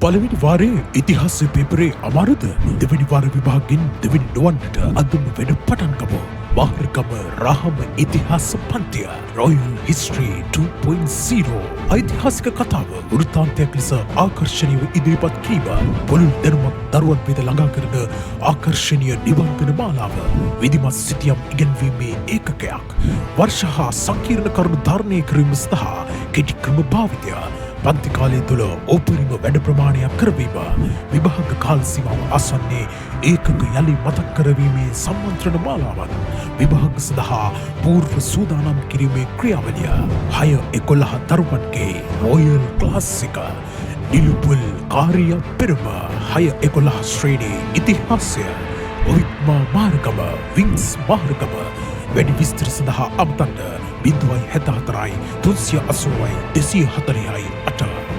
පළවෙනි වාරයේ ඉතිහාසය පේපරේ අමාරුද? දෙවෙනි වාර විභාගෙන් දෙවෙනි නොවන්නට අදම වැඩ පටන් ගමු. මහරගම රහම ඉතිහාස පන්තිය Royal History 2.0 ඓතිහාසික කතාව වෘත්තාන්තයක් ලෙස ආකර්ශනීයව ඉදිරිපත් කිරීම පුළුල් දැනුමක් දරුවන් වෙත ළඟා කරන ආකර්ශනීය නිබන්ධන මාලාව විධිමත් සිතියම් ඉගෙනීමේ ඒකකයක් වර්ෂ හා සංකීර්ණ කරුණු ධාරණය කිරීම සඳහා කෙටි ක්‍රම භාවිතය පන්ති කාලය තුළ උපරිම වැඩ ප්‍රමාණයක් කරවීම විභාග කාල සීමාව ආසන්නයේ ඒකක යලි මතක් කරවීමේ සම්මන්ත්‍රණ මාලාවන් විභාග සඳහා පූර්ව සූදානම් කිරීමේ ක්‍රියාවලිය 6-11 දරුවන්ගේ රොයල් ක්ලාසික නිලුපුල් කාර්ය පෙරම 6-11 ශ්‍රේණී ඉතිහාසය ඔවිත්මා මාර්ගම විංස් මාර්ගම වැඩි විස්තර සඳහා අමතන්න 074 380 240 8